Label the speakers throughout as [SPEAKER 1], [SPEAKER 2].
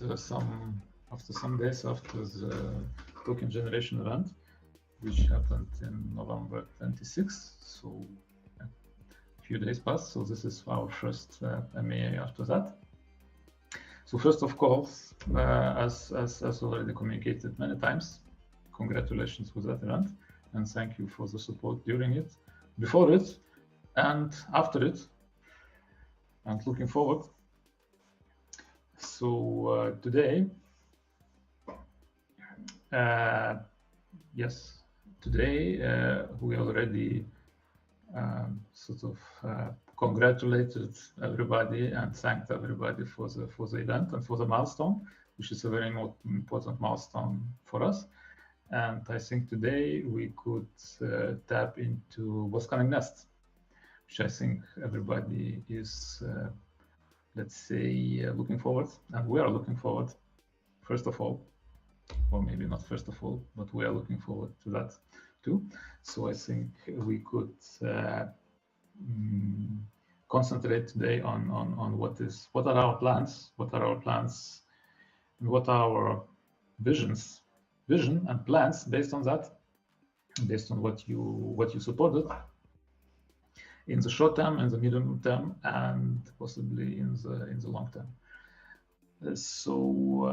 [SPEAKER 1] after some days after the token generation event, which happened in November 26th. So a few days passed. So this is our first MAA after that. So first of course, as already communicated many times, congratulations with that event, and thank you for the support during it, before it, and after it, and looking forward. So today, yes, today we already sort of congratulated everybody and thanked everybody for the event and for the milestone, which is a very important milestone for us. And I think today we could tap into what's coming next, which I think everybody is, let's say, looking forward, and we are looking forward, first of all, or maybe not first of all, but we are looking forward to that too. So I think we could concentrate today on what are our plans, and what are our vision and plans based on that, based on what you supported in the short term, in the medium term, and possibly in the long term. So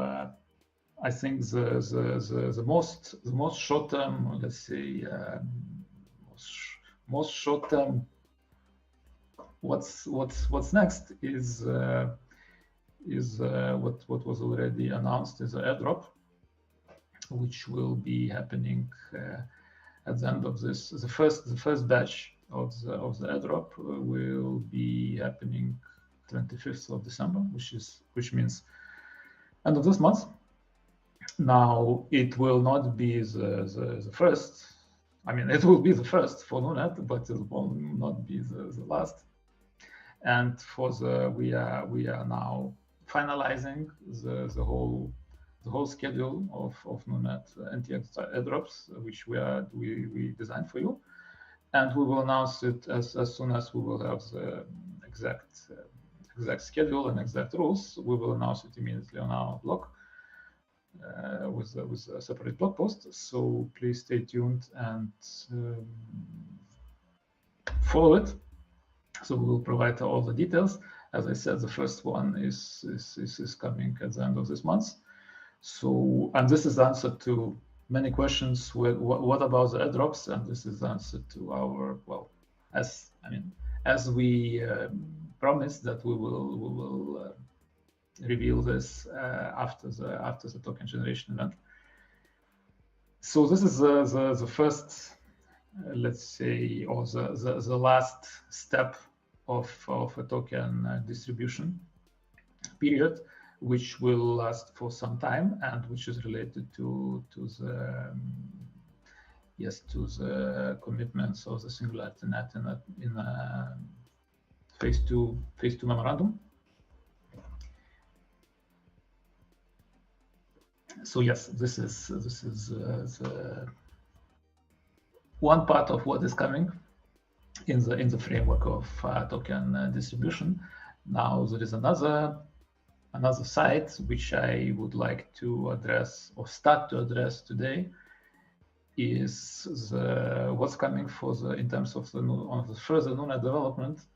[SPEAKER 1] I think the most short term, let's say, most short term. What's next is what was already announced as an airdrop, which will be happening at the end of this. The first batch of the airdrop will be happening 25th of December, which means end of this month. Now it will not be the first. I mean, it will be the first for NuNet, but it will not be the last. And for we are now finalizing the whole schedule of NuNet NTX airdrops, which we designed for you, and we will announce it as soon as we will have the exact schedule and exact rules. We will announce it immediately on our blog with a separate blog post. So please stay tuned and follow it. So we will provide all the details. As I said, the first one is coming at the end of this month. So, and this is the answer to many questions. What about the airdrops? And this is the answer to our, well, as we promised that we will reveal this after the token generation event. So this is the first, let's say, or the last step of a token distribution period, which will last for some time and which is related to the commitments of the SingularityNET in a phase two memorandum. So yes, this is the one part of what is coming in the framework of token distribution. Now there is another side which I would like to address or start to address today, is what's coming in terms of the further NuNet development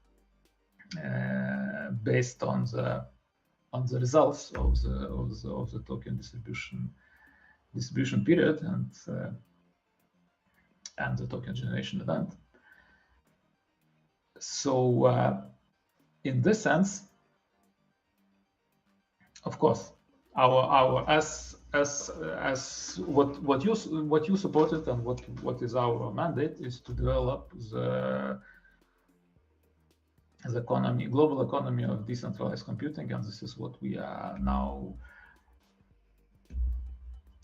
[SPEAKER 1] based on the results of the token distribution period and the token generation event. So in this sense, of course, our as what you supported and what is our mandate is to develop the global economy of decentralized computing, and this is what we are now.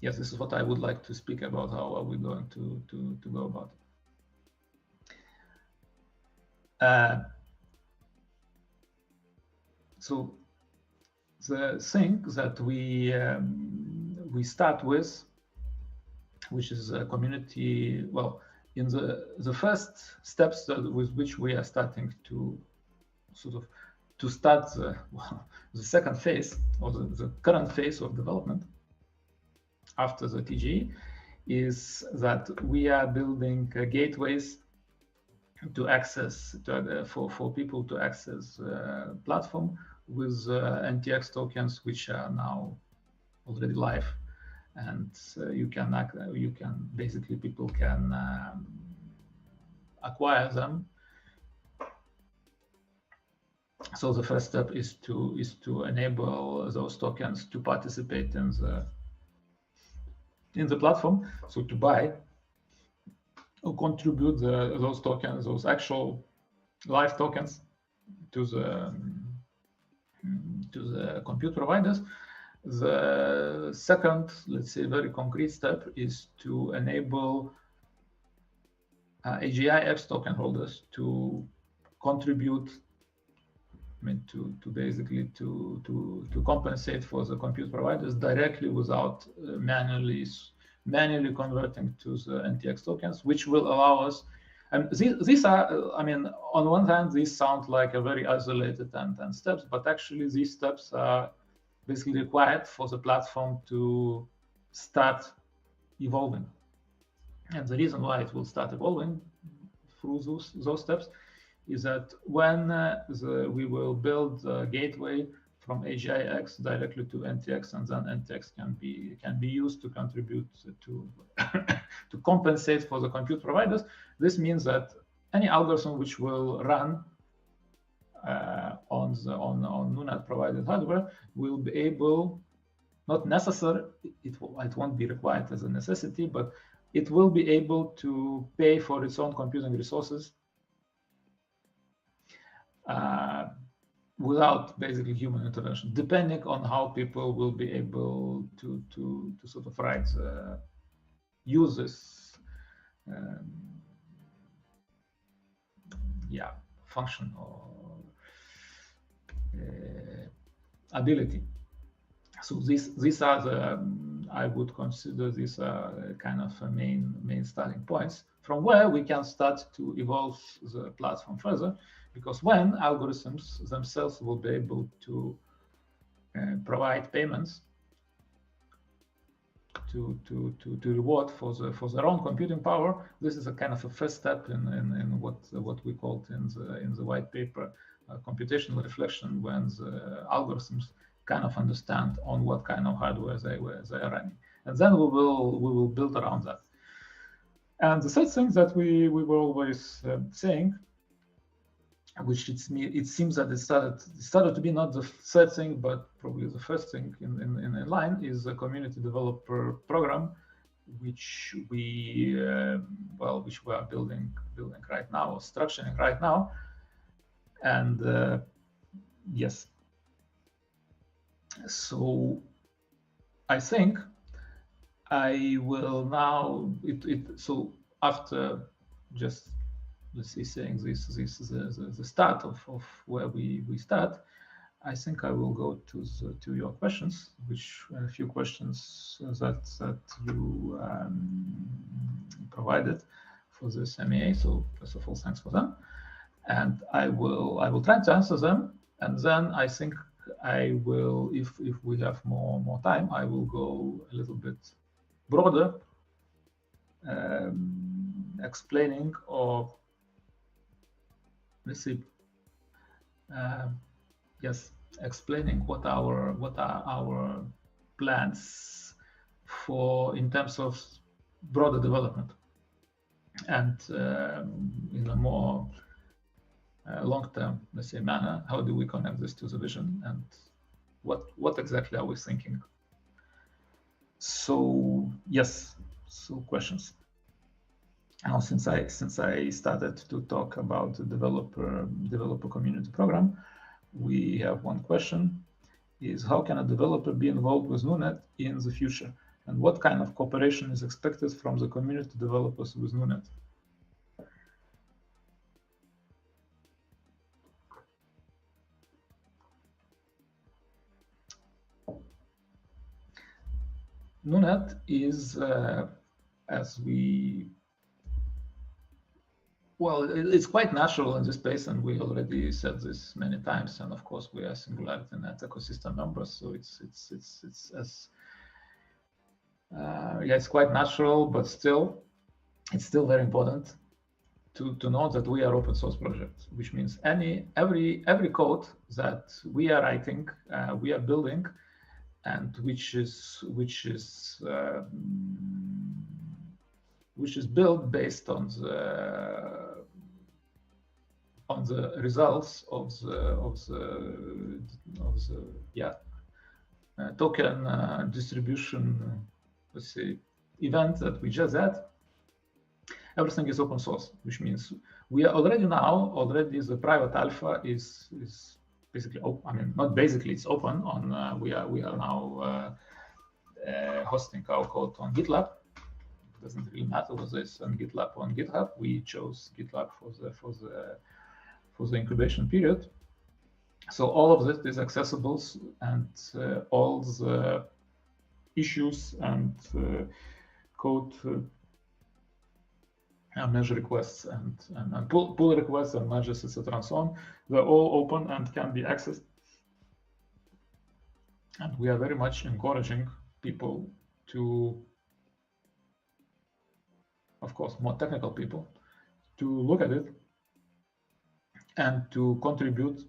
[SPEAKER 1] Yes, this is what I would like to speak about. How are we going to go about it? So the thing that we start with, which is a community, well, in the first steps with which we are starting to sort of to start the second phase, or the current phase of development after the TGE, is that we are building gateways to access for people to access platform with NTX tokens, which are now already live, and you can basically people can acquire them. So the first step is to enable those tokens to participate in the platform. So to buy or contribute those tokens, those actual live tokens, to the compute providers. The second, let's say, very concrete step is to enable AGIX token holders to contribute. I mean, to basically to compensate for the compute providers directly without manually converting to the NTX tokens, which will allow us. And these are, I mean, on one hand, these sound like a very isolated and steps, but actually these steps are basically required for the platform to start evolving. And the reason why it will start evolving through those steps is that when we will build a gateway from AGIX directly to NTX, and then NTX can be used to contribute to to compensate for the compute providers. This means that any algorithm which will run on NuNet provided hardware will be able, not necessary, it won't be required as a necessity, but it will be able to pay for its own computing resources without basically human intervention, depending on how people will be able to sort of write use this function or ability. So these are the I would consider these are kind of main starting points from where we can start to evolve the platform further. Because when algorithms themselves will be able to provide payments to reward for their own computing power, this is a kind of a first step in what we called in the white paper computational reflection, when the algorithms kind of understand on what kind of hardware they are running, and then we will build around that. And the third thing that we were always saying, which it seems that it started to be not the third thing, but probably the first thing in line, is a community developer program, which we are building right now, or structuring right now. And yes, so I think I will now so after just, let's say, saying this is the start of where we start, I think I will go to your questions, which a few questions that you provided for this MEA. So first of all, thanks for them, and I will try to answer them, and then I think I will, if we have more time, I will go a little bit broader, explaining, or let's see, explaining what are our plans for in terms of broader development, and in a more long-term, let's say, manner, how do we connect this to the vision, and what exactly are we thinking? So yes, so questions. Now, since I started to talk about the developer community program, we have one question: is how can a developer be involved with NuNet in the future, and what kind of cooperation is expected from the community developers with NuNet? NuNet is, as we Well, it's quite natural in this space, and we already said this many times. And of course, we are SingularityNET ecosystem members, so it's as yeah, it's quite natural, but still, it's still very important to note that we are open source project, which means every code that we are writing, we are building, and which is built based on the results of the token distribution, let's say, event that we just had. Everything is open source, which means we are already the private alpha is basically open. I mean, not basically, it's open on. We are now hosting our code on GitLab. It doesn't really matter whether it's on GitLab or on GitHub. We chose GitLab for the incubation period. So all of this is accessible, and all the issues and code measure requests and pull requests and measures, etc., and so on, they're all open and can be accessed. And we are very much encouraging people to, of course, more technical people, to look at it and to contribute.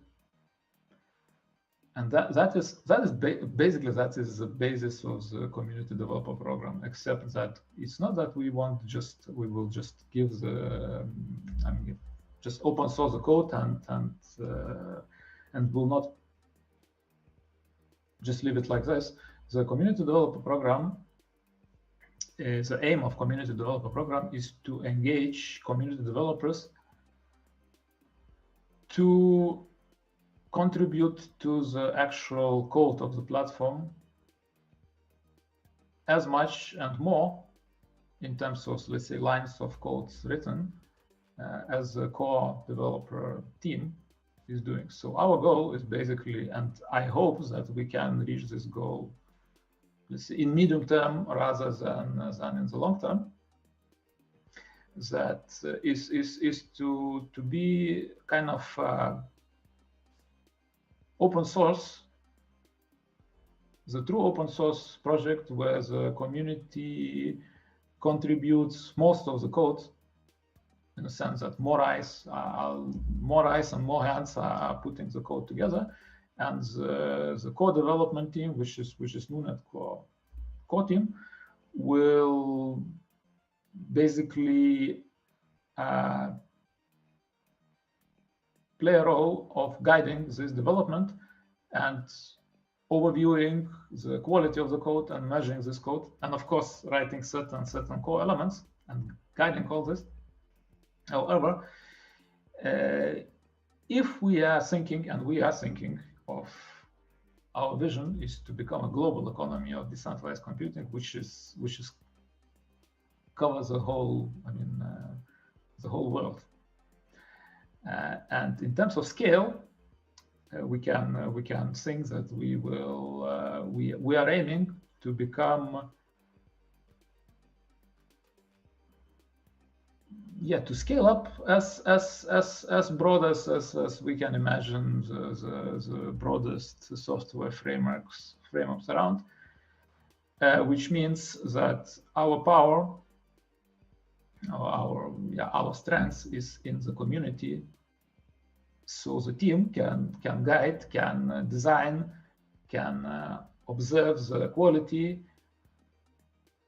[SPEAKER 1] And that is basically the basis of the community developer program. Except that it's not that we will just give the just open source the code and will not just leave it like this. The community developer program, the aim of community developer program is to engage community developers to contribute to the actual code of the platform as much and more in terms of, let's say, lines of code written as the core developer team is doing. So our goal is basically, and I hope that we can reach this goal, let's say, in medium term rather than in the long term, that is to be kind of open source, the true open source project where the community contributes most of the code, in the sense that more eyes and more hands are putting the code together, and the core development team, which is NuNet core team, will basically play a role of guiding this development and overviewing the quality of the code and measuring this code, and of course writing certain core elements and guiding all this. However, if we are thinking, and we are thinking of, our vision is to become a global economy of decentralized computing, which covers the whole, the whole world. And in terms of scale, we can think that we will we are aiming to become to scale up as broad as we can imagine the broadest software frameworks around, which means that our power, our strength is in the community. So the team can guide, can design, can observe the quality.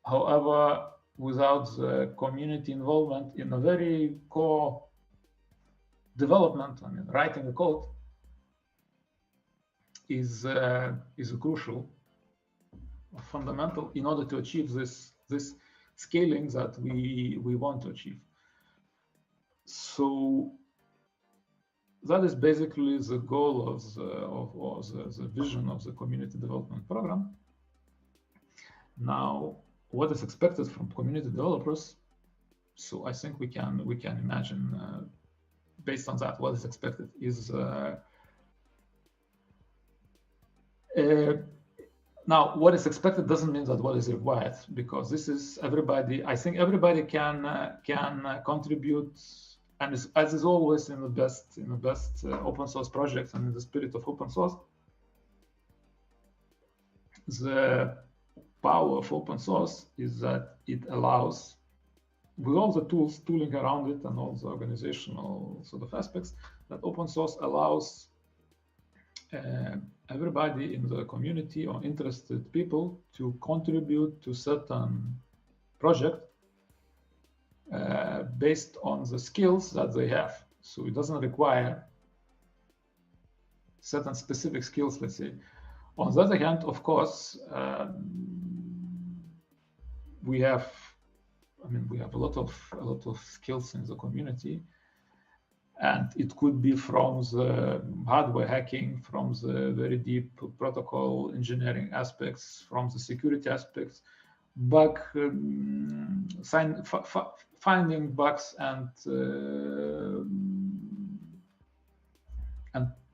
[SPEAKER 1] However, without the community involvement in a very core development, writing the code is crucial, fundamental, in order to achieve this scaling that we want to achieve. So that is basically the goal of the vision of the community development program. Now, what is expected from community developers? So I think we can imagine, based on that, what is expected is now, what is expected doesn't mean that what is required, because this is everybody. I think everybody can contribute and as is always in the best open source projects and in the spirit of open source, the power of open source is that it allows, with all the tooling around it and all the organizational sort of aspects, that open source allows everybody in the community or interested people to contribute to certain project based on the skills that they have. So it doesn't require certain specific skills, let's say. On the other hand, of course, we have a lot of skills in the community, and it could be from the hardware hacking, from the very deep protocol engineering aspects, from the security aspects, finding bugs and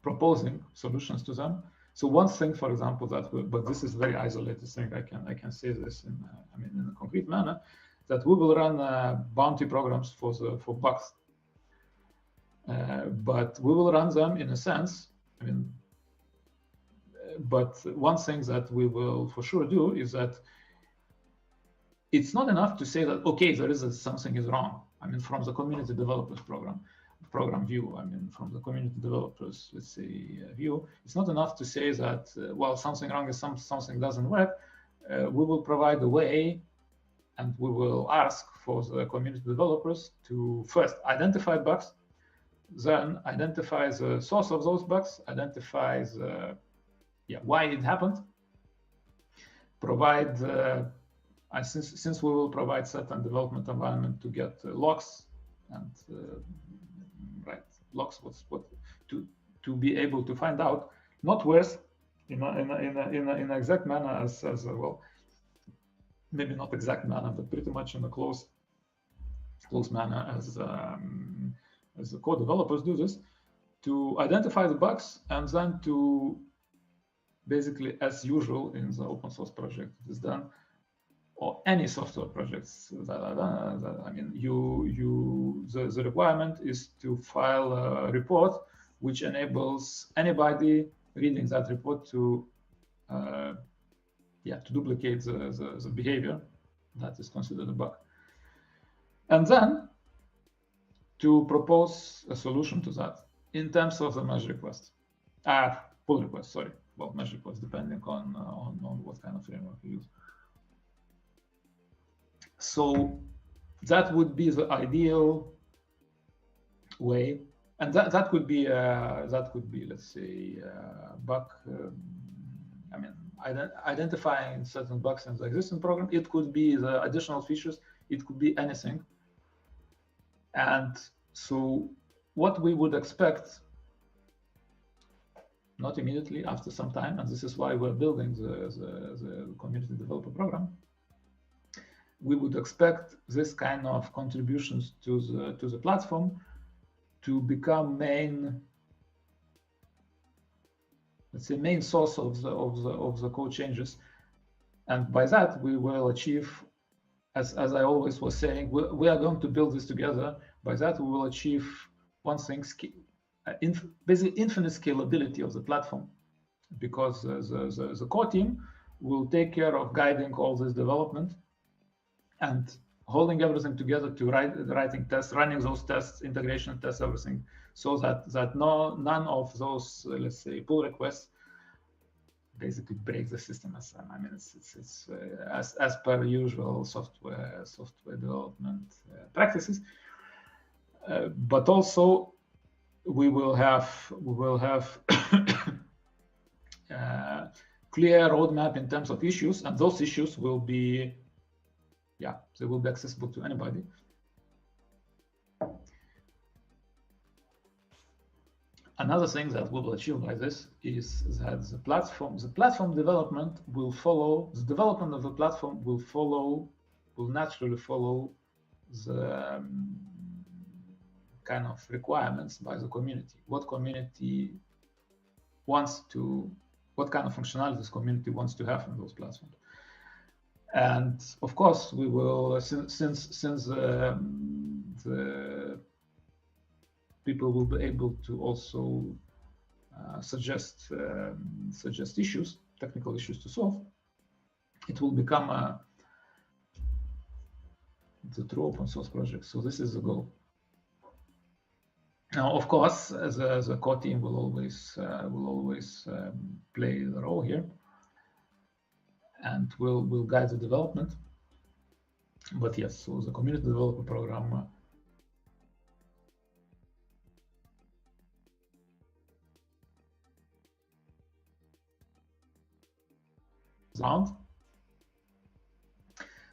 [SPEAKER 1] proposing solutions to them. So one thing, for example, but this is very isolated thing. I can say this in a concrete manner, that we will run bounty programs for bugs, but we will run them in a sense. But one thing that we will for sure do is that it's not enough to say that okay, something is wrong. From the community developers program view, from the community developers, let's say, view, it's not enough to say that well, something wrong is something doesn't work. We will provide a way, and we will ask for the community developers to first identify bugs, then identify the source of those bugs, identify why it happened, provide since we will provide certain development environment to get logs and logs to be able to find out, not worse in an exact manner as well, maybe not exact manner, but pretty much in a close manner as the core developers do this, to identify the bugs and then to basically, as usual in the open source project it is done, or any software projects that are done, the requirement is to file a report which enables anybody reading that report to duplicate the behavior that is considered a bug, and then to propose a solution to that in terms of the merge request, pull request. Sorry, well, merge request depending on what kind of framework you use. So that would be the ideal way, and that could be let's say bug. Identifying certain bugs in the existing program. It could be the additional features. It could be anything. And so what we would expect, not immediately, after some time, and this is why we're building the community developer program, we would expect this kind of contributions to the platform to become main source of the code changes, and by that we will achieve, as I always was saying, we are going to build this together. By that we will achieve one thing, basically infinite scalability of the platform, because the core team will take care of guiding all this development and holding everything together to writing tests, running those tests, integration tests, everything, so that none of those, let's say, pull requests basically break the system. It's as per usual software development practices. But also we will have clear roadmap in terms of issues, and those issues will be they will be accessible to anybody. Another thing that we will achieve by this is that the platform development will follow, the development of the platform will naturally follow the kind of requirements by the community. What community wants to, what kind of functionalities community wants to have in those platforms. And of course, we will, since the people will be able to also suggest issues, technical issues to solve. It will become the true open source project. So this is the goal. Now, of course, the core team will always play the role here, and will guide the development. But yes, so the community developer program is around.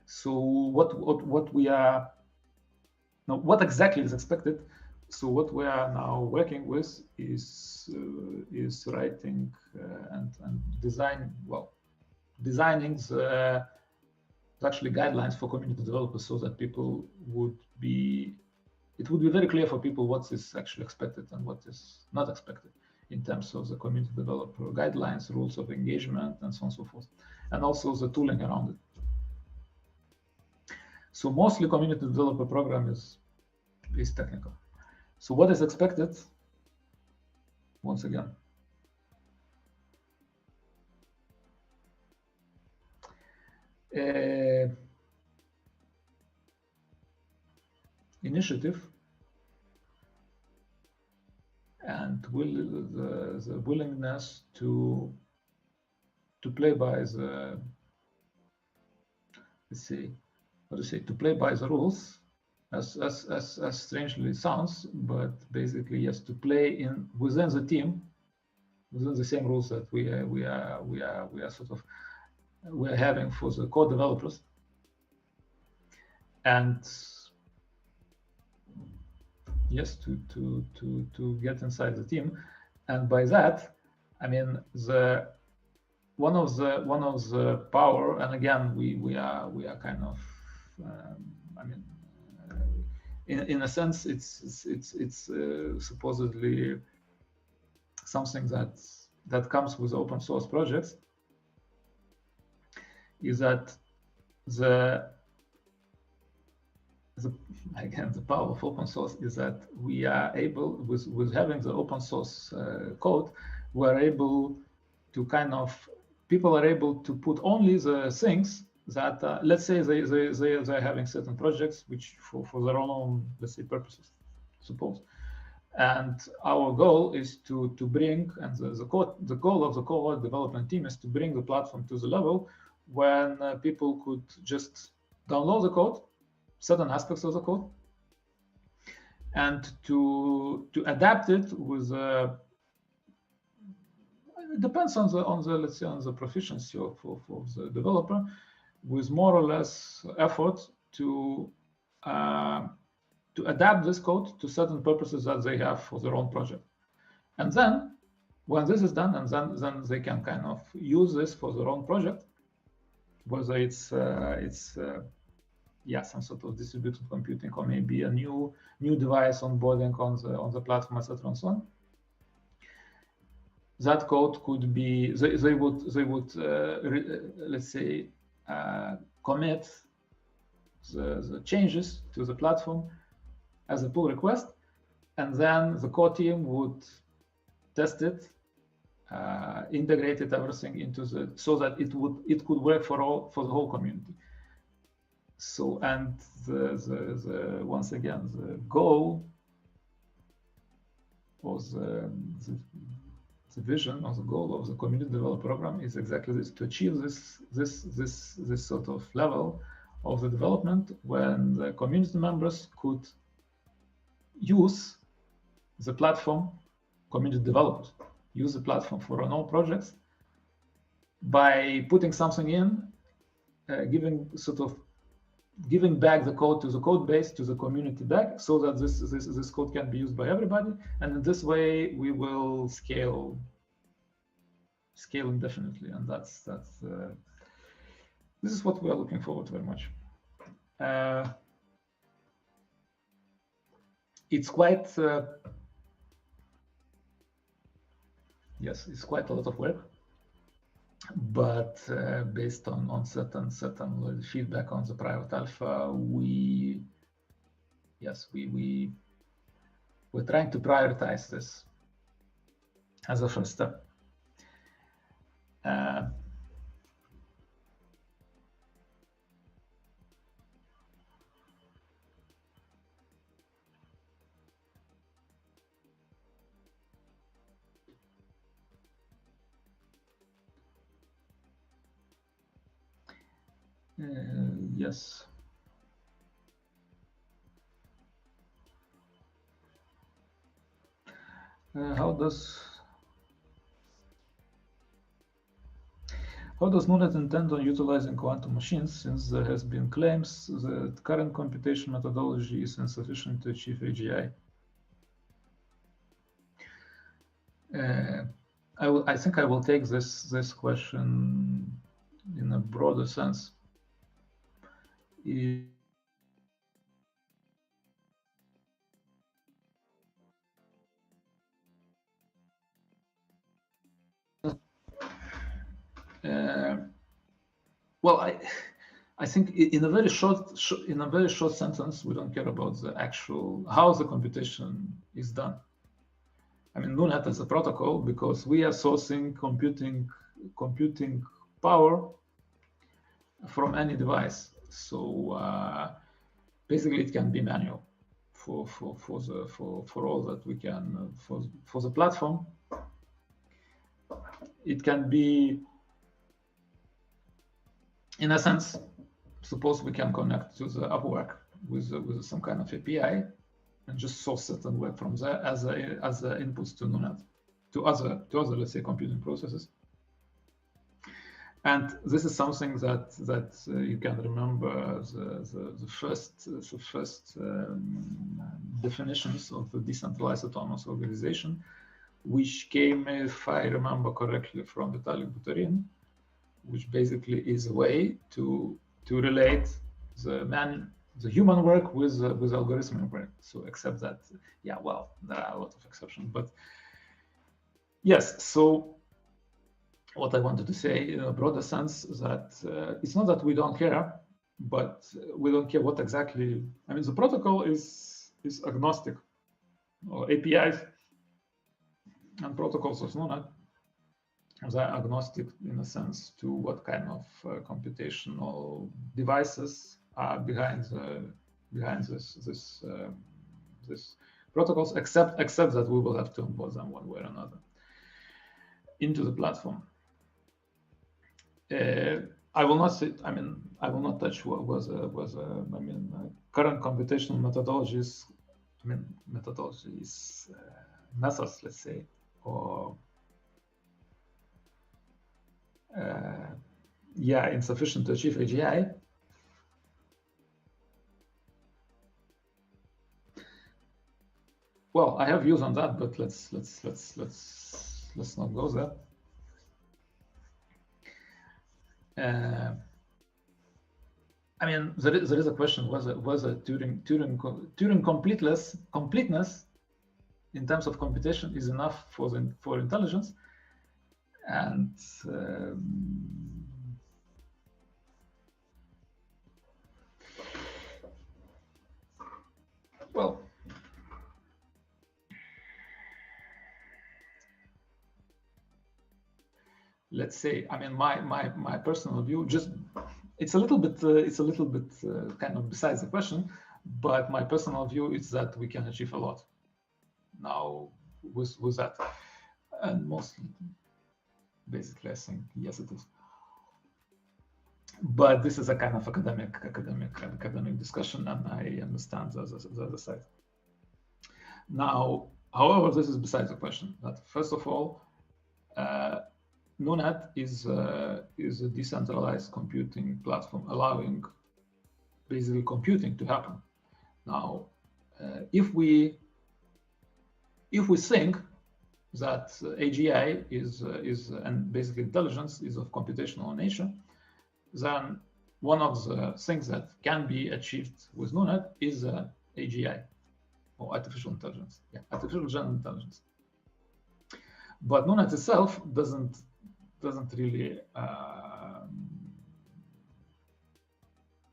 [SPEAKER 1] So what we are now, what exactly is expected? So what we are now working with is writing and designing the actually guidelines for community developers, so that people would be, it would be very clear for people what is actually expected and what is not expected in terms of the community developer guidelines, rules of engagement, and so on and so forth, and also the tooling around it. So mostly community developer program is technical. So what is expected? Once again, initiative and the willingness to play by the, let's say, how to say, to play by the rules, as strangely it sounds, but basically yes, to play within the team, within the same rules that we are having for the core developers, and yes, to get inside the team. And by that, I mean one of the power, and again we are kind of I mean, in a sense, it's supposedly something that comes with open source projects, is that the power of open source is that we are able, with having the open source code, we're able to people are able to put only the things that, let's say they're having certain projects which for their own, let's say, purposes, suppose. And our goal is to bring, and the goal of the core development team is to bring the platform to the level when people could just download the code, certain aspects of the code, and to adapt it with it depends on the let's say on the proficiency of the developer, with more or less effort to adapt this code to certain purposes that they have for their own project. And then when this is done, and then they can kind of use this for their own project, whether it's yeah, some sort of distributed computing, or maybe a new device onboarding on the platform, etc., and so on. That code could be, they would let's say commit the changes to the platform as a pull request, and then the core team would test it, integrated everything into so that it could work for the whole community. So, and the once again, the goal was the vision, or the goal of the community developer program is exactly this: to achieve this sort of level of the development when the community members could use the platform, community developers use the platform for their own projects by putting something in, giving back the code to the code base, to the community back, so that this code can be used by everybody. And in this way, we will scale indefinitely. And that's this is what we are looking forward to very much. It's quite yes, it's quite a lot of work, but based on certain feedback on the private alpha, we're we're trying to prioritize this as a first step. Yes. How does NuNet intend on utilizing quantum machines, since there has been claims that current computation methodology is insufficient to achieve AGI? I think I will take this question in a broader sense. Well, I think in a very short sentence, we don't care about the actual how the computation is done. I mean, NuNet is a protocol because we are sourcing computing power from any device. So basically, it can be manual for all that we can for the platform. It can be, in a sense, suppose we can connect to the Upwork with some kind of API and just source it and work from there as a inputs to NuNet, to other let's say computing processes. And this is something that you can remember the first definitions of the decentralized autonomous organization, which came, if I remember correctly, from Vitalik Buterin, which basically is a way to relate the human work with algorithmic work. So except that, yeah, well, there are a lot of exceptions, but yes. So what I wanted to say in a broader sense that it's not that we don't care, but we don't care what exactly. I mean, the protocol is agnostic, or APIs and protocols of NuNet. They are agnostic in a sense to what kind of computational devices are behind this protocols, except that we will have to import them one way or another into the platform. I will not say. I mean, I will not touch what was current computational methodologies. I mean, methodologies, methods, let's say, or yeah, insufficient to achieve AGI. Well, I have views on that, but let's not go there. I mean, there is a question: was Turing completeness in terms of computation is enough for intelligence? And well, let's say, I mean, my personal view, just it's a little bit kind of besides the question, but my personal view is that we can achieve a lot now with that, and mostly. Basically, I think yes, it is. But this is a kind of academic discussion, and I understand the other side. Now, however, this is besides the question. That first of all, NuNet is a decentralized computing platform, allowing basically computing to happen. Now, if we think that AGI is and basically intelligence is of computational nature, then one of the things that can be achieved with NuNet is AGI, or artificial intelligence. Yeah, artificial general intelligence. But NuNet itself doesn't really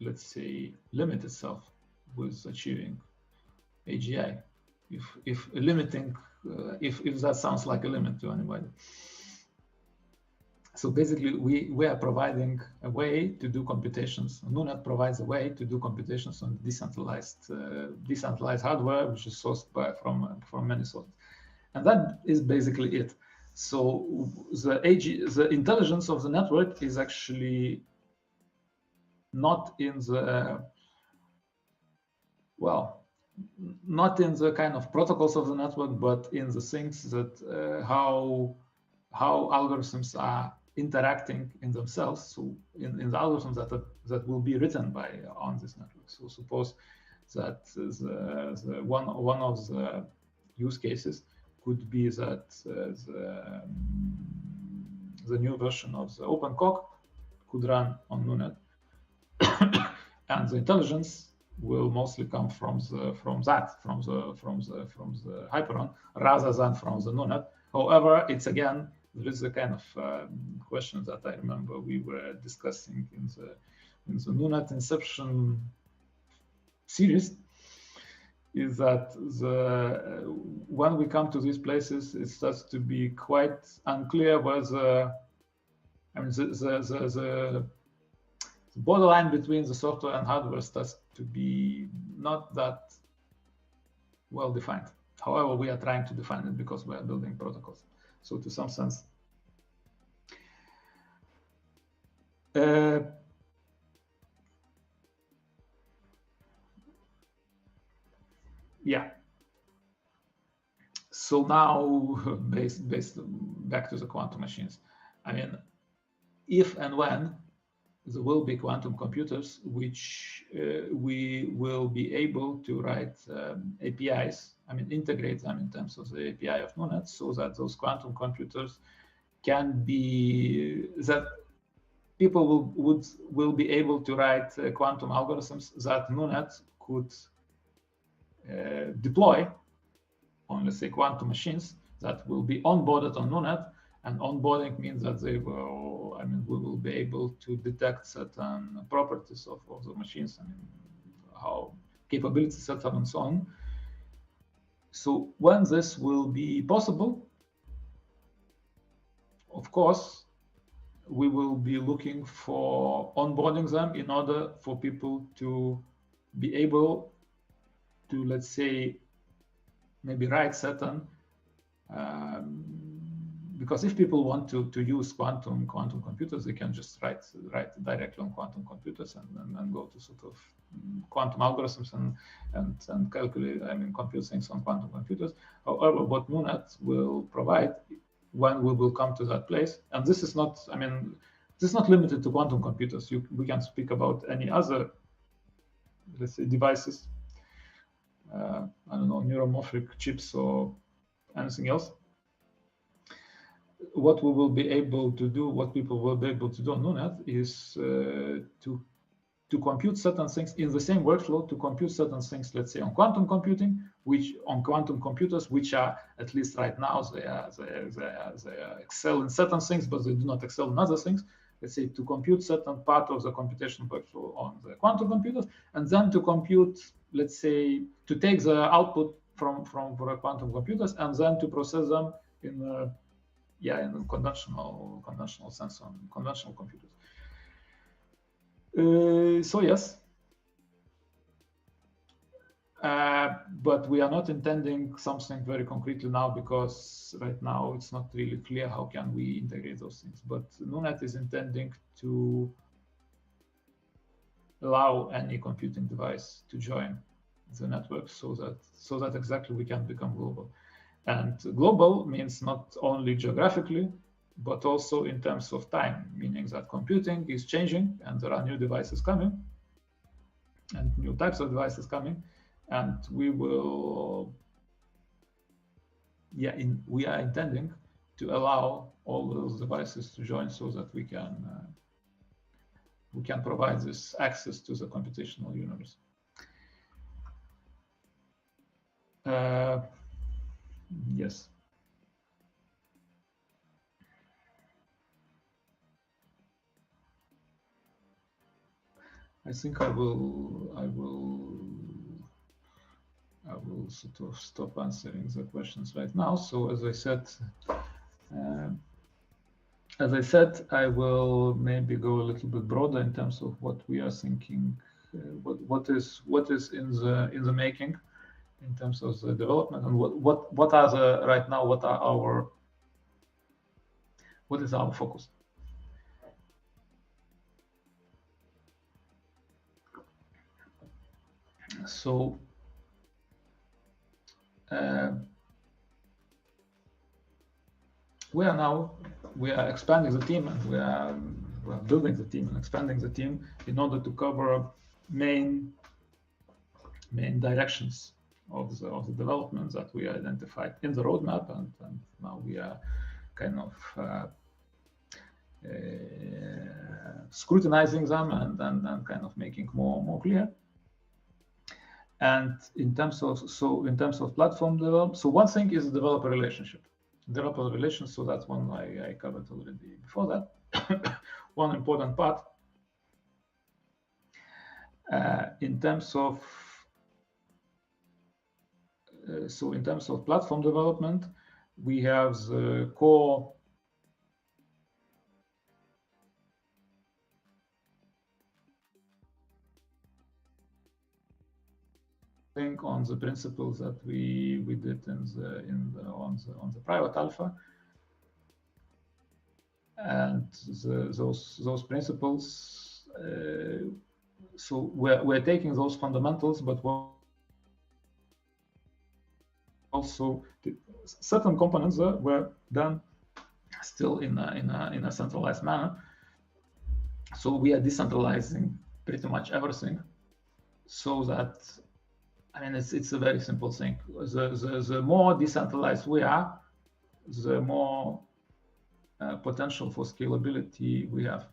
[SPEAKER 1] let's say limit itself with achieving AGI. if limiting, if that sounds like a limit to anybody. So basically, we are providing a way to do computations. NuNet provides a way to do computations on decentralized hardware, which is sourced from many sources, and that is basically it. So the intelligence of the network is actually not in the not in the kind of protocols of the network, but in the things that how algorithms are interacting in themselves. So in the algorithms that will be written on this network. So suppose that the one of the use cases could be that the new version of the OpenCock could run on NuNet, and the intelligence will mostly come from the Hyperon rather than from the NuNet. However, it's again, there is a kind of question that I remember we were discussing in the NuNet Inception series, is that when we come to these places, it starts to be quite unclear whether, I mean, the borderline between the software and hardware starts to be not that well defined. However, we are trying to define it because we are building protocols. So to some sense, yeah. So now, based back to the quantum machines. I mean, if and when there will be quantum computers, which we will be able to write APIs, I mean, integrate them in terms of the API of NuNet, so that those quantum computers can be, that people will be able to write quantum algorithms that NuNet could deploy on, let's say, quantum machines that will be onboarded on NuNet. And onboarding means that they will, I mean, we will be able to detect certain properties of the machines, I mean, how capability set up and so on. So when this will be possible, of course, we will be looking for onboarding them in order for people to be able to, let's say, maybe write certain, because if people want to use quantum computers, they can just write directly on quantum computers and go to sort of quantum algorithms and calculate, I mean, compute things on quantum computers. However, what NuNet will provide when we will come to that place, and this is not, I mean, this is not limited to quantum computers. We can speak about any other, let's say, devices, I don't know, neuromorphic chips or anything else. What we will be able to do, what people will be able to do on NuNet is to compute certain things in the same workflow, to compute certain things, let's say, on quantum computing, which on quantum computers, which are, at least right now, they excel in certain things, but they do not excel in other things. Let's say to compute certain part of the computational workflow on the quantum computers, and then to compute, let's say, to take the output from quantum computers and then to process them in in a conventional sense on conventional computers. So yes, but we are not intending something very concretely now, because right now it's not really clear how can we integrate those things. But NuNet is intending to allow any computing device to join the network, so that exactly we can become global. And global means not only geographically, but also in terms of time, meaning that computing is changing and there are new devices coming and new types of devices coming, and we will, we are intending to allow all those devices to join, so that we can provide this access to the computational universe. Yes. I think I will will sort of stop answering the questions right now. So as I said, I will maybe go a little bit broader in terms of what we are thinking, what is in the making, in terms of the development, and what are the right now, what is our focus. So we are expanding the team, and we are building the team and expanding the team in order to cover main directions of the developments that we identified in the roadmap, and now we are kind of scrutinizing them and kind of making more clear. And in terms of platform development, so one thing is developer relations. So that's one I covered already before that. One important part. In terms of platform development, we have the core think on the principles that we did on the private alpha, and those principles. So we're taking those fundamentals, but also certain components were done still in a centralized manner. So we are decentralizing pretty much everything, so that, I mean, it's a very simple thing. The more decentralized we are, the more potential for scalability we have.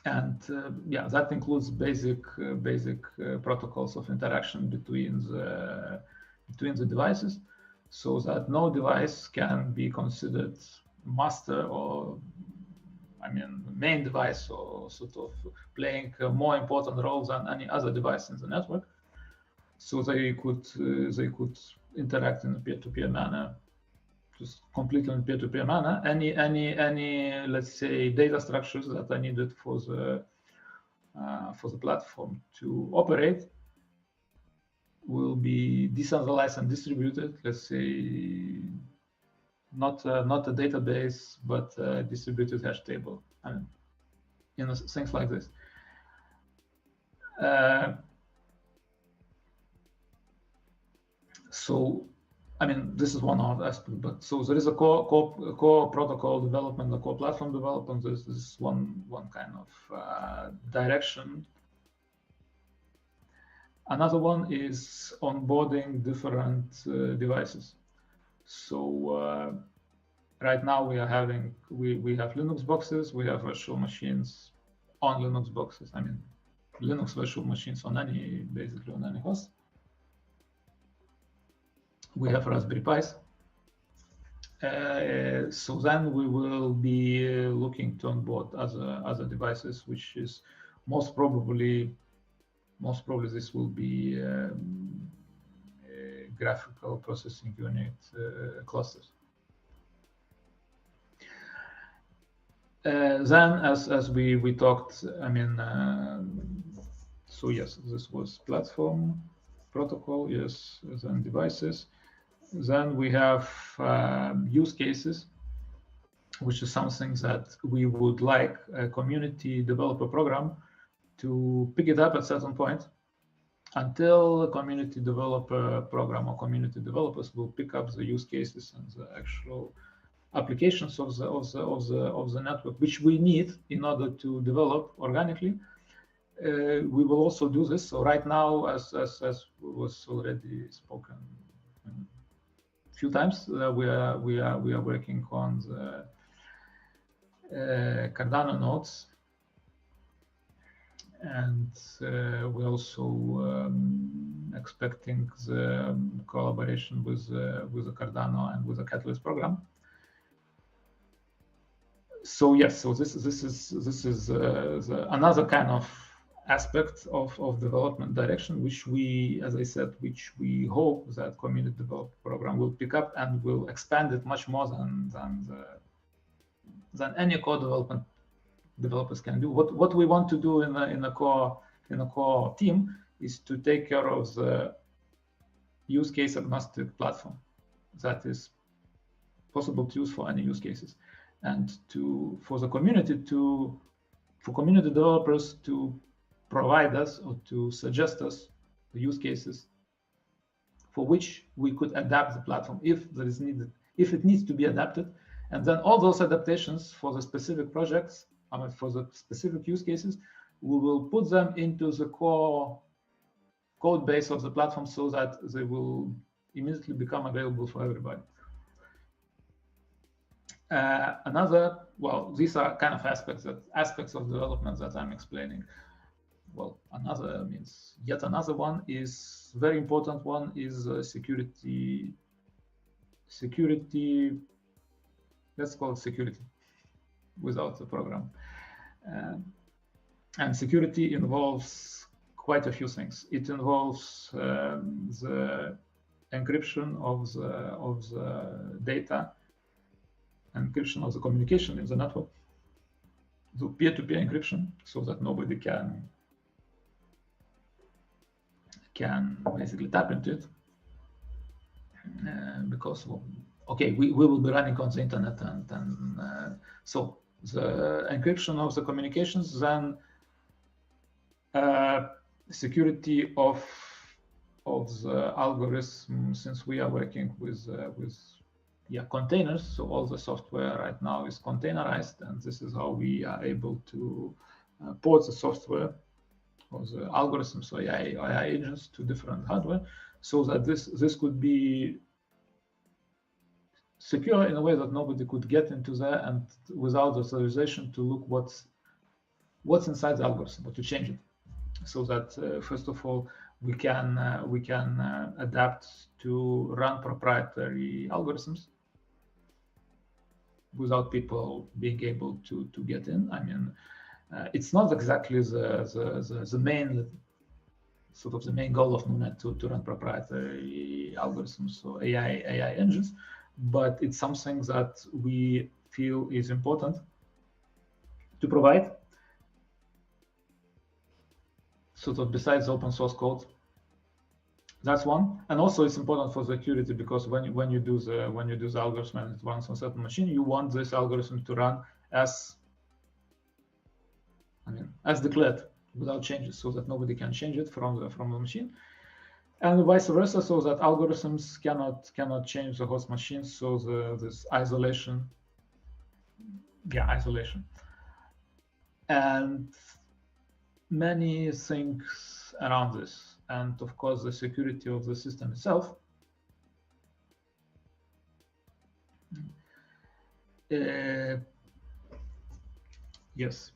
[SPEAKER 1] And yeah, that includes basic protocols of interaction between the devices, so that no device can be considered master or, I mean, main device, or sort of playing a more important role than any other device in the network. So they could interact in a peer-to-peer manner, just completely in peer-to-peer manner. Any let's say data structures that are needed for the platform to operate will be decentralized and distributed. Let's say not a database, but a distributed hash table, and things like this. So, I mean, this is one aspect, but so there is a core protocol development, a core platform development. This is one kind of direction. Another one is onboarding different devices. So right now we have Linux boxes, we have virtual machines on Linux boxes. I mean, Linux virtual machines on basically on any host. We have Raspberry Pis. So then we will be looking to onboard other devices, which is most probably this will be graphical processing unit clusters. Then, as we talked, I mean, so yes, this was platform protocol. Yes, then devices. Then we have use cases, which is something that we would like a community developer program to pick it up at a certain point, until the community developer program or community developers will pick up the use cases and the actual applications of the network, which we need in order to develop organically. We will also do this. So right now, as was already spoken a few times, we are working on the Cardano nodes, and we're also expecting the collaboration with the Cardano and with the Catalyst program. So yes, so this is another kind of aspect of development direction, which we, as I said, which we hope that community development program will pick up and will expand it much more than any core development developers can do. What we want to do in a core team is to take care of the use case agnostic platform that is possible to use for any use cases, and for community developers to provide us or to suggest us the use cases for which we could adapt the platform if it needs to be adapted. And then all those adaptations for the specific projects, for the specific use cases, we will put them into the core code base of the platform so that they will immediately become available for everybody. These are kind of aspects of development that I'm explaining. Well, yet another one is very important one is security. Let's call it security without the program. And security involves quite a few things. It involves the encryption of the data, encryption of the communication in the network, the peer-to-peer encryption, so that nobody can basically tap into it. Because, okay, we will be running on the internet, and so the encryption of the communications, then security of the algorithm, since we are working with containers, so all the software right now is containerized, and this is how we are able to port the software or the algorithms or AI agents to different hardware, so that this could be secure in a way that nobody could get into there and without authorization to look what's inside the algorithm or to change it, so that first of all we can adapt to run proprietary algorithms without people being able to get in. I mean, it's not exactly the main sort of the main goal of NuNet to run proprietary algorithms or AI engines, but it's something that we feel is important to provide, sort of besides open source code. That's one, and also it's important for security, because when you do the algorithm and it runs on a certain machine, you want this algorithm to run as declared, without changes, so that nobody can change it from the machine, and vice versa, so that algorithms cannot change the host machine. So this isolation, and many things around this, and of course the security of the system itself. Yes.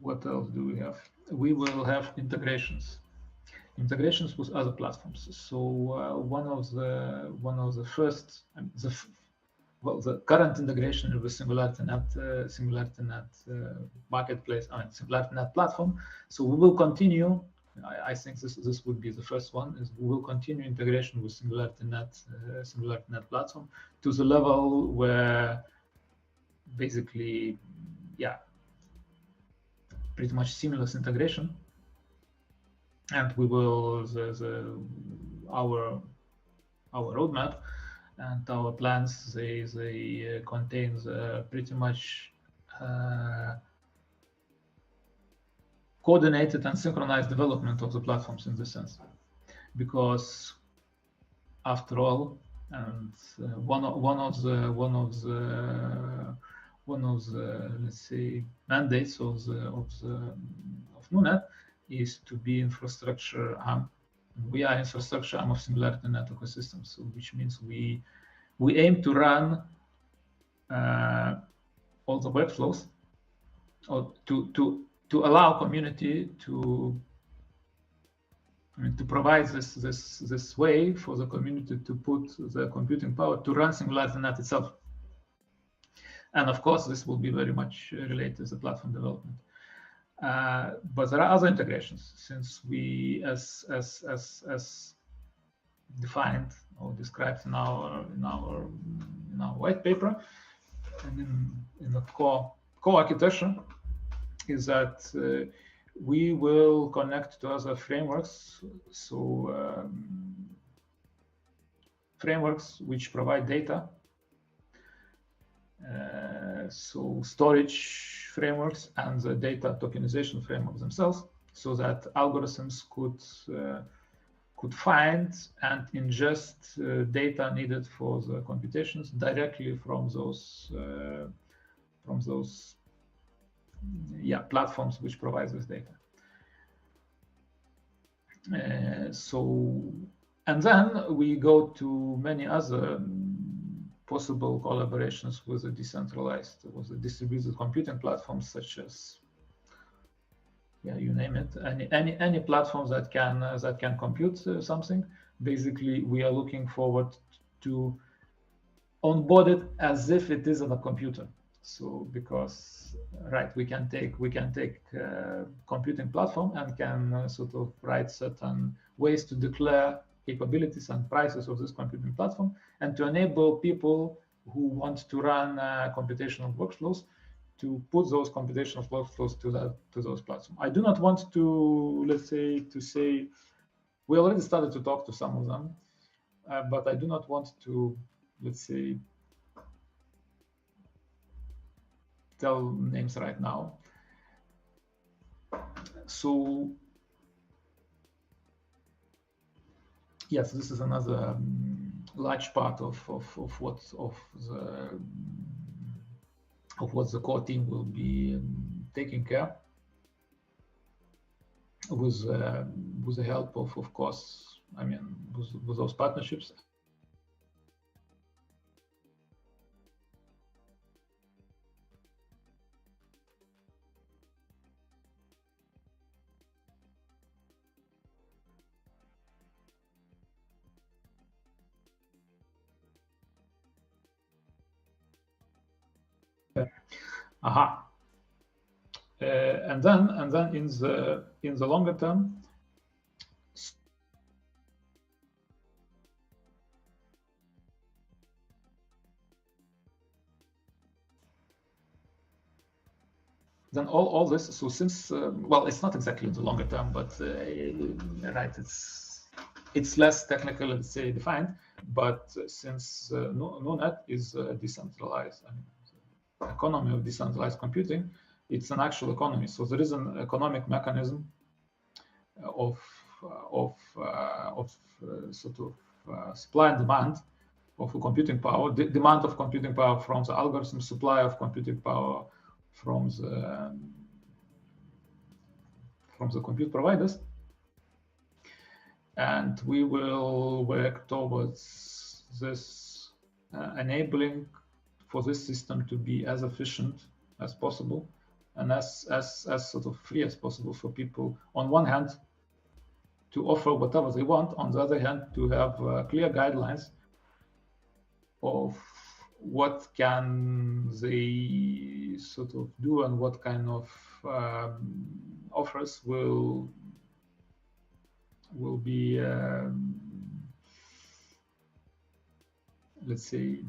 [SPEAKER 1] What else do we have? We will have integrations with other platforms. So one of the first, the current integration with SingularityNET marketplace, SingularityNET platform. So we will continue. I think this would be the first one. Is we will continue integration with SingularityNET platform to the level where basically, pretty much seamless integration, and we will our roadmap and our plans, they contain pretty much coordinated and synchronized development of the platforms in this sense, because after all, and one of the let's say mandates of NuNet is to be infrastructure arm. We are infrastructure arm of SingularityNET ecosystem, so which means we aim to run all the workflows, or to allow community to provide this way for the community to put the computing power to run SingularityNET itself. And of course, this will be very much related to the platform development. But there are other integrations, since we, as defined or described in our white paper and in the core architecture, is that we will connect to other frameworks. So frameworks which provide data. So storage frameworks and the data tokenization frameworks themselves, so that algorithms could find and ingest data needed for the computations directly from those platforms which provide this data. And then we go to many other possible collaborations with the decentralized, with the distributed computing platforms, such as, you name it, any platforms that can compute something. Basically, we are looking forward to onboard it as if it is on a computer. So because we can take computing platform and can sort of write certain ways to declare capabilities and prices of this computing platform, and to enable people who want to run computational workflows to put those computational workflows to those platforms. I do not want to, say we already started to talk to some of them, but I do not want to, tell names right now. So yes, this is another large part of what the core team will be taking care with the help of course, with those partnerships. And then in the longer term, then all this. So since well, it's not exactly in the longer term, but it's less technical, let's say, defined. But since NuNet is decentralized, the economy of decentralized computing, it's an actual economy. So there is an economic mechanism of sort of supply and demand of computing power, demand of computing power from the algorithm, supply of computing power from the compute providers. And we will work towards this, enabling for this system to be as efficient as possible and as sort of free as possible for people, on one hand, to offer whatever they want, on the other hand, to have clear guidelines of what can they sort of do and what kind of offers will be, let's say,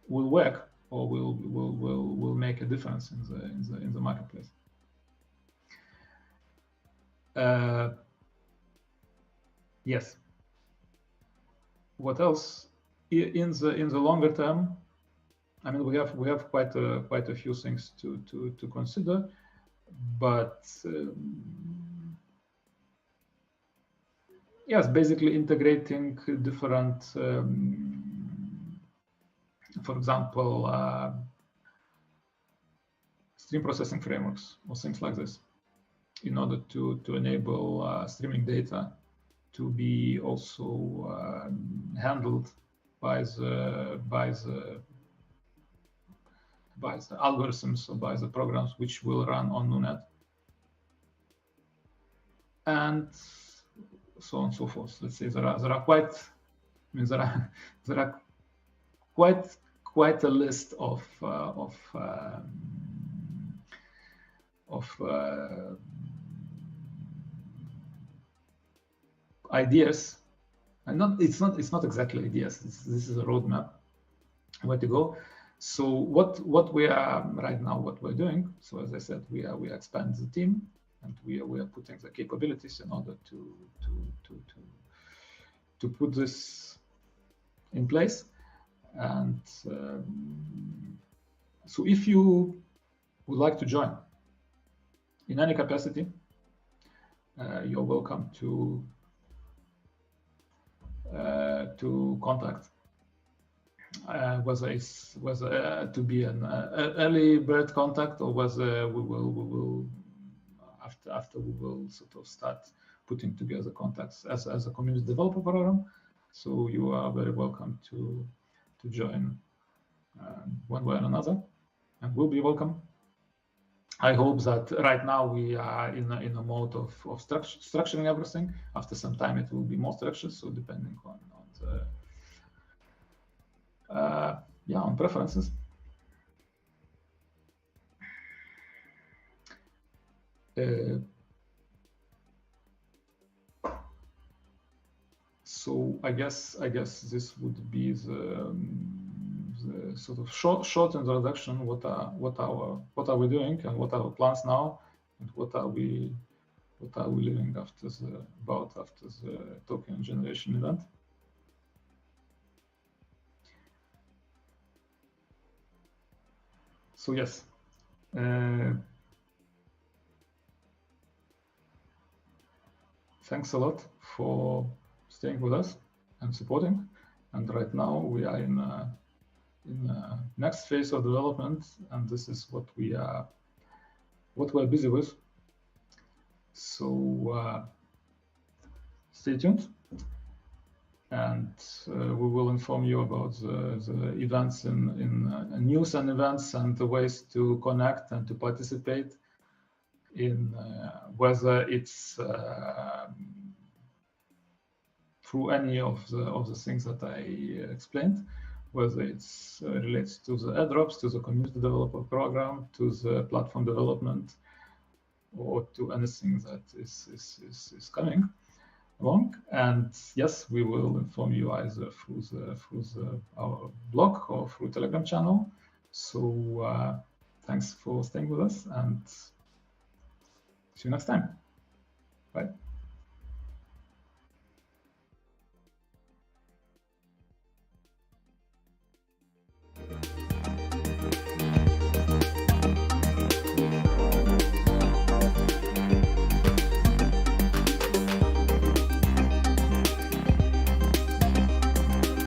[SPEAKER 1] will work or will make a difference in the marketplace. Yes. What else? In the longer term, I mean, we have quite a few things to consider, but yes, basically integrating different, for example, stream processing frameworks or things like this, in order to enable streaming data to be also handled by the algorithms or by the programs which will run on NuNet, and so on and so forth. Let's say there are quite, I mean, there are quite quite a list of ideas, and it's not exactly ideas. This is a roadmap where to go. So what we are right now, what we're doing. So as I said, we are expanding the team, and we are putting the capabilities in order to put this in place. And so if you would like to join in any capacity, you're welcome to contact, whether to be an early bird contact, or whether we will after we will sort of start putting together contacts as a community developer program. So you are very welcome to join one way or another, and will be welcome. I hope that right now we are in a mode of structuring everything. After some time, it will be more structured. So depending on the on preferences. So I guess this would be the sort of short introduction. What are we doing, and what are our plans now, and what are we living after the token generation event. So yes, thanks a lot for staying with us and supporting. And right now we are in next phase of development, and this is what we're busy with. So stay tuned, and we will inform you about the events in news and events, and the ways to connect and to participate in whether it's through any of the things that I explained, whether it's relates to the airdrops, to the community developer program, to the platform development, or to anything that is coming along. And yes, we will inform you either through our blog or through Telegram channel. So thanks for staying with us, and see you next time. Bye.